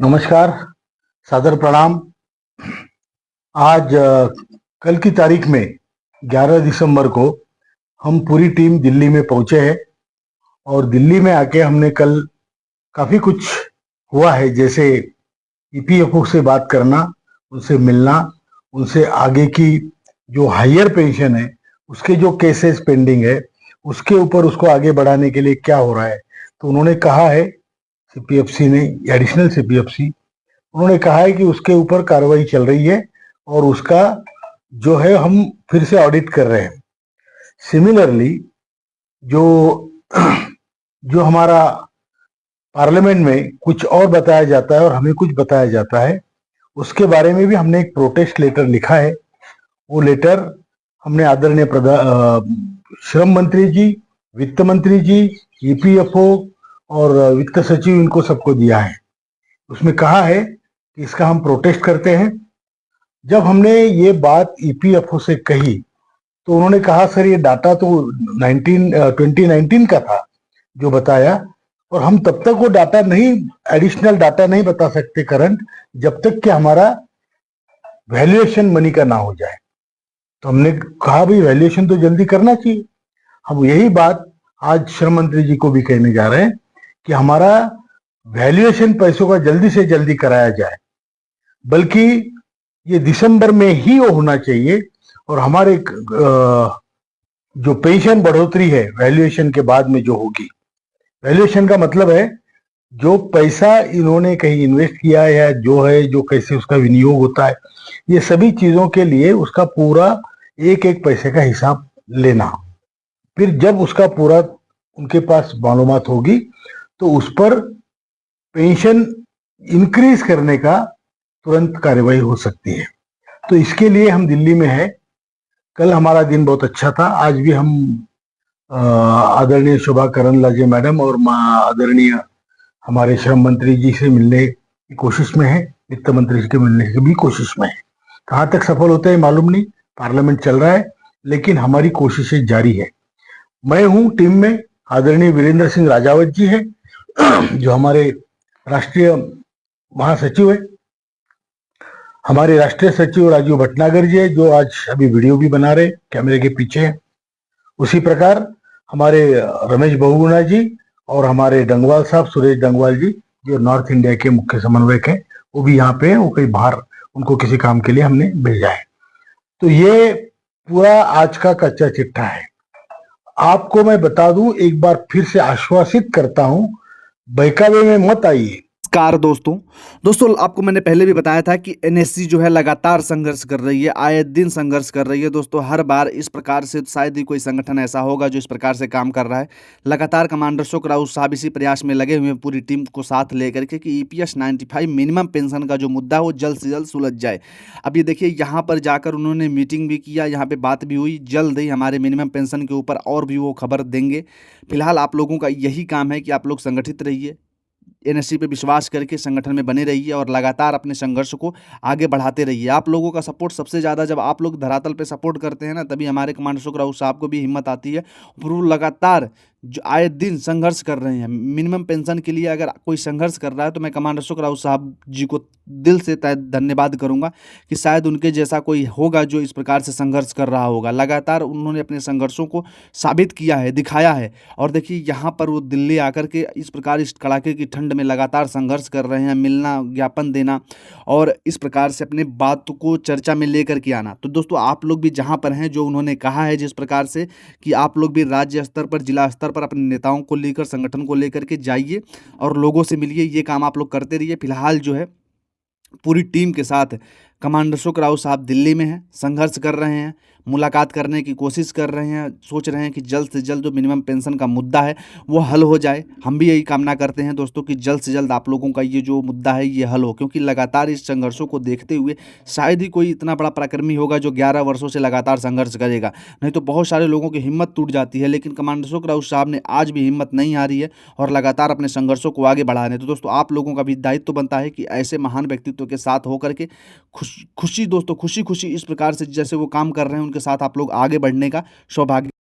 नमस्कार, सादर प्रणाम। आज कल की तारीख में 11 दिसंबर को हम पूरी टीम दिल्ली में पहुंचे हैं और दिल्ली में आके हमने कल काफी कुछ हुआ है, जैसे ईपीएफओ से बात करना, उनसे मिलना, उनसे आगे की जो हायर पेंशन है उसके जो केसेस पेंडिंग है उसके ऊपर उसको आगे बढ़ाने के लिए क्या हो रहा है। तो उन्होंने कहा है, सीपीएफसी ने, एडिशनल सीपीएफसी, उन्होंने कहा है कि उसके ऊपर कार्रवाई चल रही है और उसका जो है हम फिर से ऑडिट कर रहे हैं। सिमिलरली जो जो हमारा पार्लियामेंट में कुछ और बताया जाता है और हमें कुछ बताया जाता है, उसके बारे में भी हमने एक प्रोटेस्ट लेटर लिखा है। वो लेटर हमने आदरणीय श्रम मंत्री जी, वित्त मंत्री जी, ईपीएफओ और वित्त सचिव, इनको सबको दिया है। उसमें कहा है कि इसका हम प्रोटेस्ट करते हैं। जब हमने ये बात ईपीएफओ से कही तो उन्होंने कहा, सर ये डाटा तो 2019 का था जो बताया, और हम तब तक वो डाटा नहीं, एडिशनल डाटा नहीं बता सकते करंट, जब तक कि हमारा वैल्यूएशन मनी का ना हो जाए। तो हमने कहा भाई वैल्यूएशन तो जल्दी करना चाहिए। हम यही बात आज श्रम मंत्री जी को भी कहने जा रहे हैं कि हमारा वैल्यूएशन पैसों का जल्दी से जल्दी कराया जाए, बल्कि ये दिसंबर में ही वो होना चाहिए। और हमारे जो पेंशन बढ़ोतरी है वैल्यूएशन के बाद में जो होगी, वैल्यूएशन का मतलब है जो पैसा इन्होंने कहीं इन्वेस्ट किया है या जो है, जो कैसे उसका विनियोग होता है, ये सभी चीजों के लिए उसका पूरा एक एक पैसे का हिसाब लेना। फिर जब उसका पूरा उनके पास मालूमात होगी तो उस पर पेंशन इंक्रीज करने का तुरंत कार्यवाही हो सकती है। तो इसके लिए हम दिल्ली में है। कल हमारा दिन बहुत अच्छा था। आज भी हम आदरणीय शोभा करंदलाजे मैडम और आदरणीय हमारे श्रम मंत्री जी से मिलने की कोशिश में है, वित्त मंत्री से मिलने की भी कोशिश में है। कहाँ तक सफल होते हैं मालूम नहीं, पार्लियामेंट चल रहा है, लेकिन हमारी कोशिशें जारी है। मैं हूँ टीम में, आदरणीय वीरेंद्र सिंह राजावत जी है जो हमारे राष्ट्रीय महासचिव है, हमारे राष्ट्रीय सचिव राजीव भटनागर जी है जो आज अभी वीडियो भी बना रहे, कैमरे के पीछे है। उसी प्रकार हमारे रमेश बहुगुणा जी और हमारे डंगवाल साहब, सुरेश डंगवाल जी, जो नॉर्थ इंडिया के मुख्य समन्वयक हैं, वो भी यहाँ पे हैं। वो कहीं बाहर, उनको किसी काम के लिए हमने भेजा है। तो ये पूरा आज का कच्चा चिट्ठा है। आपको मैं बता दूं, एक बार फिर से आश्वासित करता हूं, बहकावे में मत आइए। नमस्कार दोस्तों आपको मैंने पहले भी बताया था कि एनएससी जो है लगातार संघर्ष कर रही है, आए दिन संघर्ष कर रही है दोस्तों। हर बार इस प्रकार से शायद ही कोई संगठन ऐसा होगा जो इस प्रकार से काम कर रहा है। लगातार कमांडर अशोक राउत साहब इसी प्रयास में लगे हुए हैं, पूरी टीम को साथ लेकर के, कि ईपीएस 95 मिनिमम पेंशन का जो मुद्दा है वो जल्द से जल्द सुलझ जाए। अब ये देखिए, यहाँ पर जाकर उन्होंने मीटिंग भी किया, यहाँ पर बात भी हुई। जल्द ही हमारे मिनिमम पेंशन के ऊपर और भी वो खबर देंगे। फिलहाल आप लोगों का यही काम है कि आप लोग संगठित रहिए, एनएससी पे विश्वास करके संगठन में बने रहिए और लगातार अपने संघर्ष को आगे बढ़ाते रहिए। आप लोगों का सपोर्ट सबसे ज़्यादा, जब आप लोग धरातल पे सपोर्ट करते हैं ना, तभी हमारे कमांडर अशोक राउत साहब को भी हिम्मत आती है। वो लगातार जो आए दिन संघर्ष कर रहे हैं मिनिमम पेंशन के लिए। अगर कोई संघर्ष कर रहा है तो मैं कमांडर अशोक राउत साहब जी को दिल से धन्यवाद करूंगा कि शायद उनके जैसा कोई होगा जो इस प्रकार से संघर्ष कर रहा होगा। लगातार उन्होंने अपने संघर्षों को साबित किया है, दिखाया है। और देखिए, यहाँ पर वो दिल्ली आकर के इस प्रकार इस कड़ाके की ठंड में लगातार संघर्ष कर रहे हैं, मिलना, ज्ञापन देना और इस प्रकार से अपने बात को चर्चा में लेकर के आना। तो दोस्तों, आप लोग भी जहाँ पर हैं, जो उन्होंने कहा है जिस प्रकार से, कि आप लोग भी राज्य स्तर पर, जिला स्तर पर अपने नेताओं को लेकर, संगठन को लेकर के जाइए और लोगों से मिलिए। ये काम आप लोग करते रहिए। फिलहाल जो है पूरी टीम के साथ कमांडर अशोक राउत साहब दिल्ली में हैं, संघर्ष कर रहे हैं, मुलाकात करने की कोशिश कर रहे हैं, सोच रहे हैं कि जल्द से जल्द जो मिनिमम पेंशन का मुद्दा है वो हल हो जाए। हम भी यही कामना करते हैं दोस्तों कि जल्द से जल्द आप लोगों का ये जो मुद्दा है ये हल हो, क्योंकि लगातार इस संघर्षों को देखते हुए शायद ही कोई इतना बड़ा पराक्रमी होगा जो 11 वर्षों से लगातार संघर्ष करेगा। नहीं तो बहुत सारे लोगों की हिम्मत टूट जाती है, लेकिन कमांडर अशोक राउत साहब ने आज भी हिम्मत नहीं हारी है और लगातार अपने संघर्षों को आगे बढ़ा रहे हैं। तो दोस्तों, आप लोगों का भी दायित्व बनता है कि ऐसे महान व्यक्तित्व के साथ होकर के खुशी दोस्तों, खुशी खुशी इस प्रकार से जैसे वो काम कर रहे हैं, उनके साथ आप लोग आगे बढ़ने का सौभाग्य